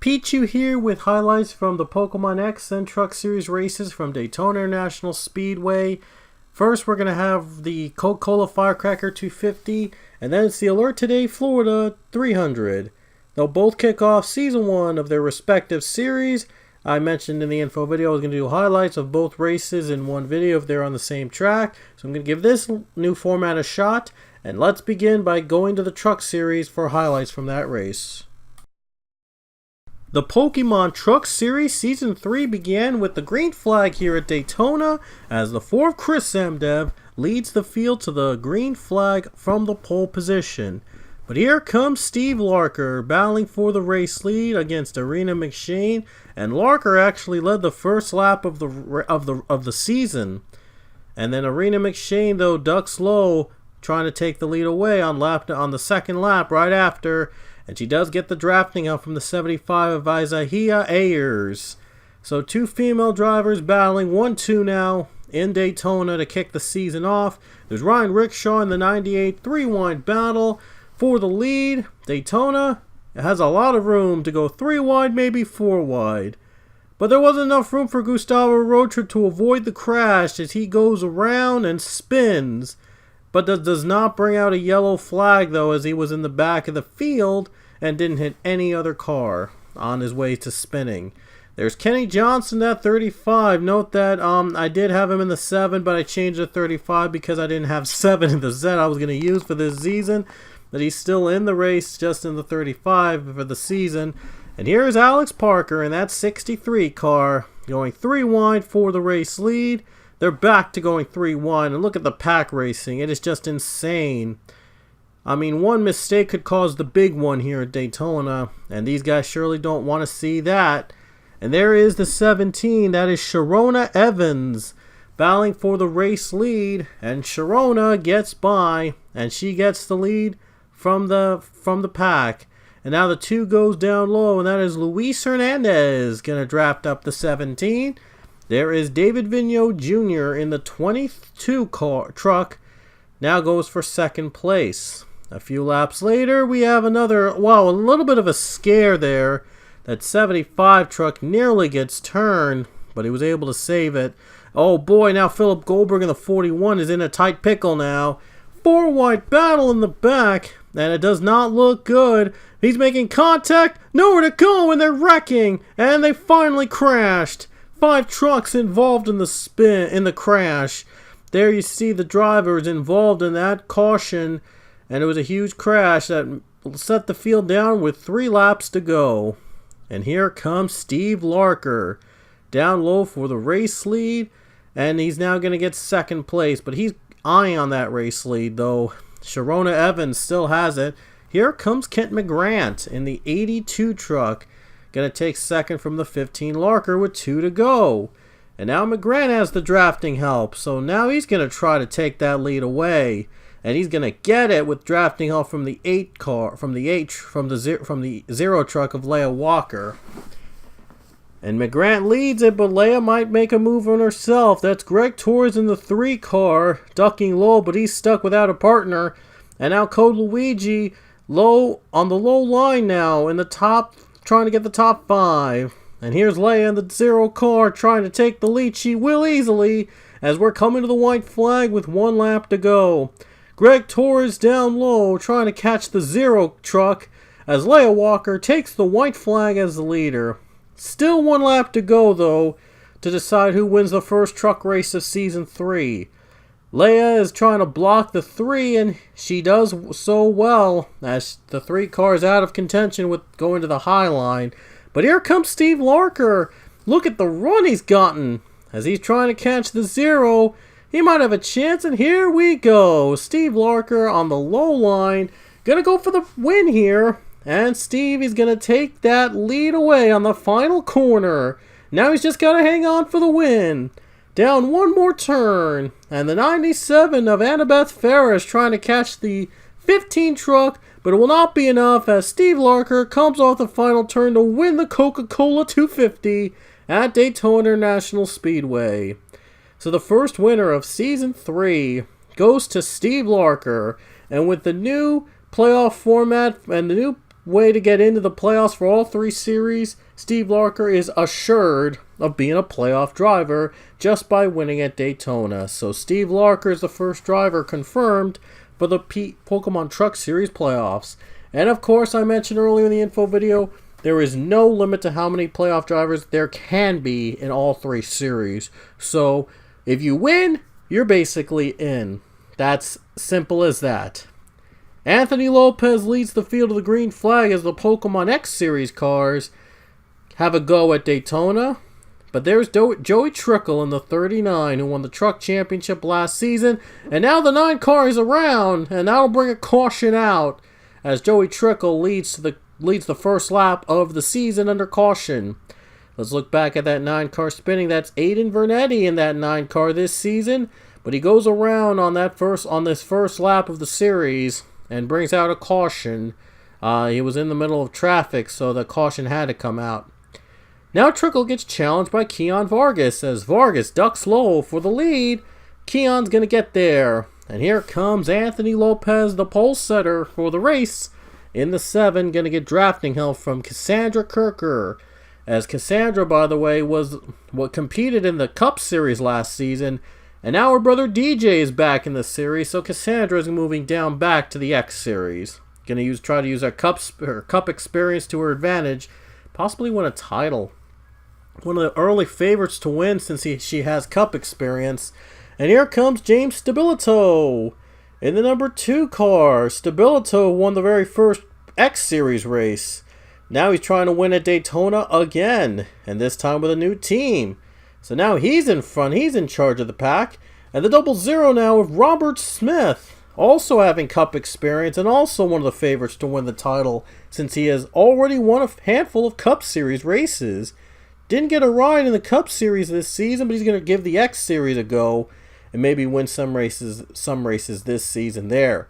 Pichu here with highlights from the Pokemon X and Truck Series races from Daytona International Speedway. First, we're going to have the Coca-Cola Firecracker 250, and then it's the Alert Today Florida 300. They'll both kick off Season 1 of their respective series. I mentioned in the info video I was going to do highlights of both races in one video if they're on the same track. So I'm going to give this new format a shot, and let's begin by going to the Truck Series for highlights from that race. The Pokemon Truck Series Season 3 began with the green flag here at Daytona as the 4th Chris Samdev leads the field to the green flag from the pole position. But here comes Steve Larker battling for the race lead against Arena McShane, and Larker actually led the first lap of the season. And then Arena McShane though ducks low, trying to take the lead away on the second lap right after. And she does get the drafting out from the 75 of Isaiah Ayers. So two female drivers battling 1-2 now in Daytona to kick the season off. There's Ryan Rickshaw in the 98 3-wide battle for the lead. Daytona has a lot of room to go 3-wide, maybe 4-wide. But there wasn't enough room for Gustavo Rocha to avoid the crash as he goes around and spins. But that does not bring out a yellow flag though, as he was in the back of the field and didn't hit any other car on his way to spinning. There's Kenny Johnson at 35. Note that I did have him in the 7, but I changed to 35 because I didn't have 7 in the set I was going to use for this season. But he's still in the race, just in the 35 for the season. And here's Alex Parker in that 63 car, going 3-wide for the race lead. They're back to going 3-1, and look at the pack racing. It is just insane. I mean, one mistake could cause the big one here at Daytona, and these guys surely don't want to see that. And there is the 17. That is Sharona Evans battling for the race lead, and Sharona gets by, and she gets the lead from the pack. And now the 2 goes down low, and that is Luis Hernandez going to draft up the 17. There is David Vigneault Jr. in the 22 truck, now goes for second place. A few laps later, we have a little bit of a scare there. That 75 truck nearly gets turned, but he was able to save it. Oh boy, now Philip Goldberg in the 41 is in a tight pickle now. 4-wide battle in the back, and it does not look good. He's making contact, nowhere to go, and they're wrecking, and they finally crashed. 5 trucks involved in the crash. There you see the drivers involved in that caution, and it was a huge crash that set the field down with 3 laps to go. And here comes Steve Larker down low for the race lead, and he's now going to get second place, but he's eyeing on that race lead though. Sharona Evans still has it. Here comes Kent McGrant in the 82 truck. Going to take second from the 15 Larker with 2 to go. And now McGrant has the drafting help. So now he's going to try to take that lead away. And he's going to get it with drafting help from the 8 car, from the 0 truck of Leia Walker. And McGrant leads it, but Leia might make a move on herself. That's Greg Torres in the 3 car, ducking low, but he's stuck without a partner. And now Code Luigi low on the low line now in the top, trying to get the top 5. And here's Leia in the 0 car trying to take the lead. She will easily, as we're coming to the white flag with 1 lap to go. Greg Torres down low trying to catch the 0 truck as Leia Walker takes the white flag as the leader. Still 1 lap to go though to decide who wins the first truck race of Season 3. Leia is trying to block the 3, and she does so well as the 3 car is out of contention with going to the high line. But here comes Steve Larker. Look at the run he's gotten as he's trying to catch the 0. He might have a chance, and here we go. Steve Larker on the low line. Gonna go for the win here. And Steve is gonna take that lead away on the final corner. Now he's just gotta hang on for the win. Down 1 more turn, and the 97 of Annabeth Ferris trying to catch the 15 truck, but it will not be enough as Steve Larker comes off the final turn to win the Coca-Cola 250 at Daytona International Speedway. So the first winner of Season 3 goes to Steve Larker, and with the new playoff format and the new way to get into the playoffs for all three series, Steve Larker is assured of being a playoff driver just by winning at Daytona. So Steve Larker is the first driver confirmed for the Pokemon Truck Series playoffs. And of course, I mentioned earlier in the info video, there is no limit to how many playoff drivers there can be in all three series. So if you win, you're basically in. That's simple as that. Anthony Lopez leads the field of the green flag as the Pokemon X Series cars have a go at Daytona. But there's Joey Trickle in the 39 who won the truck championship last season. And now the 9 car is around, and that'll bring a caution out as Joey Trickle leads the first lap of the season under caution. Let's look back at that 9 car spinning. That's Aiden Vernetti in that 9 car this season. But he goes around on this first lap of the series and brings out a caution. He was in the middle of traffic, so the caution had to come out. Now Trickle gets challenged by Keon Vargas as Vargas ducks low for the lead. Keon's going to get there. And here comes Anthony Lopez, the pole setter for the race. In the 7, going to get drafting help from Cassandra Kirker. As Cassandra, by the way, was what competed in the Cup Series last season. And now her brother DJ is back in the series, so Cassandra is moving down back to the X Series. Going to try to use her Cup experience to her advantage. Possibly win a title. One of the early favorites to win since she has Cup experience. And here comes James Stabilito in the number 2 car. Stabilito won the very first X Series race. Now he's trying to win at Daytona again, and this time with a new team. So now he's in front, he's in charge of the pack. And the 00 now with Robert Smith, also having Cup experience and also one of the favorites to win the title since he has already won a handful of Cup Series races. Didn't get a ride in the Cup Series this season, but he's going to give the X Series a go and maybe win some races this season there.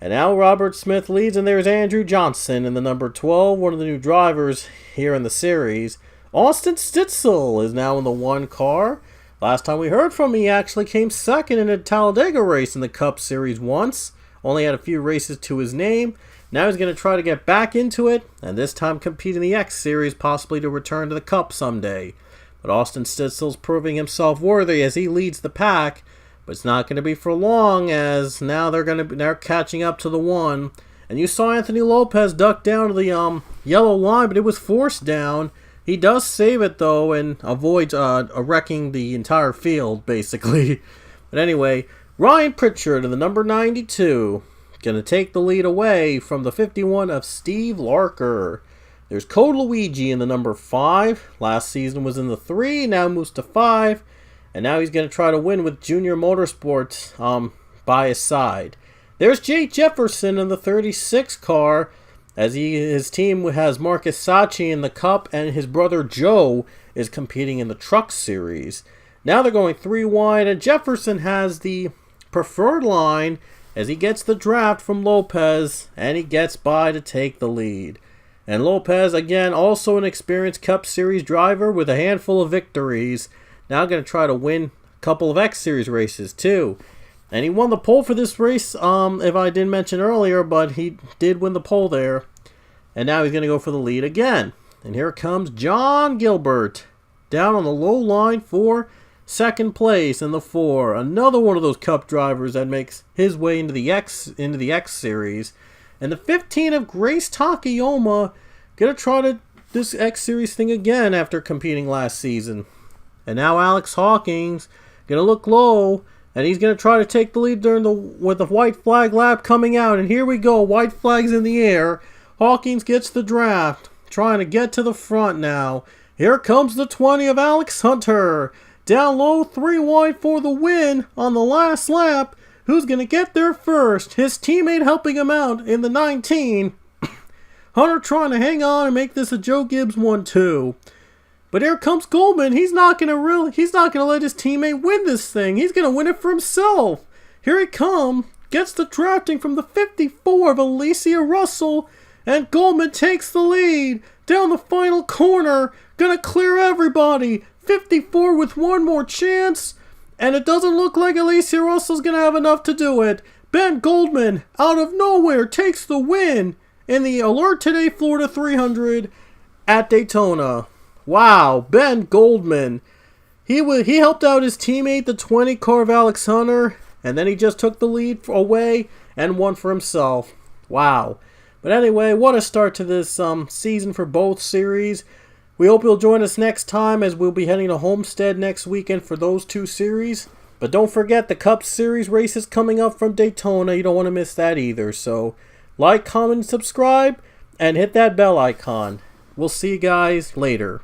And now Robert Smith leads, and there's Andrew Johnson in the number 12, one of the new drivers here in the series. Austin Stitzel is now in the 1 car. Last time we heard from him, he actually came second in a Talladega race in the Cup Series once. Only had a few races to his name. Now he's going to try to get back into it, and this time compete in the X Series, possibly to return to the Cup someday. But Austin Stitzel's proving himself worthy as he leads the pack, but it's not going to be for long as now they're catching up to the 1. And you saw Anthony Lopez duck down to the yellow line, but it was forced down. He does save it though and avoids wrecking the entire field basically. But anyway, Ryan Pritchard in the number 92. Going to take the lead away from the 51 of Steve Larker. There's Code Luigi in the number 5. Last season was in the 3, now moves to 5. And now he's going to try to win with Junior Motorsports by his side. There's Jake Jefferson in the 36 car as his team has Marcus Sachi in the Cup and his brother Joe is competing in the Truck Series. Now they're going 3 wide and Jefferson has the preferred line as he gets the draft from Lopez, and he gets by to take the lead. And Lopez, again, also an experienced Cup Series driver with a handful of victories. Now going to try to win a couple of X Series races, too. And he won the pole for this race, if I didn't mention earlier, but he did win the pole there. And now he's going to go for the lead again. And here comes John Gilbert, down on the low line for second place in the 4. Another one of those Cup drivers that makes his way into the X Series. And the 15 of Grace Takayama gonna try this X Series thing again after competing last season. And now Alex Hawkins gonna look low, and he's gonna try to take the lead with the white flag lap coming out. And here we go, white flags in the air. Hawkins gets the draft, trying to get to the front now. Here comes the 20 of Alex Hunter. Down low, 3 wide for the win on the last lap. Who's going to get there first? His teammate helping him out in the 19. Hunter trying to hang on and make this a Joe Gibbs 1-2. But here comes Goldman. He's not going to let his teammate win this thing. He's going to win it for himself. Here he comes. Gets the drafting from the 54 of Alicia Russell. And Goldman takes the lead. Down the final corner. Gonna clear everybody. 54 with one more chance, and it doesn't look like Alicia Russell's going to have enough to do it. Ben Goldman, out of nowhere, takes the win, in the Alert Today Florida 300 at Daytona. Wow, Ben Goldman. He helped out his teammate, the 20 car of Alex Hunter, and then he just took the lead away and won for himself. Wow. But anyway, what a start to this season for both series. We hope you'll join us next time, as we'll be heading to Homestead next weekend for those two series. But don't forget the Cup Series races coming up from Daytona. You don't want to miss that either. So like, comment, subscribe, and hit that bell icon. We'll see you guys later.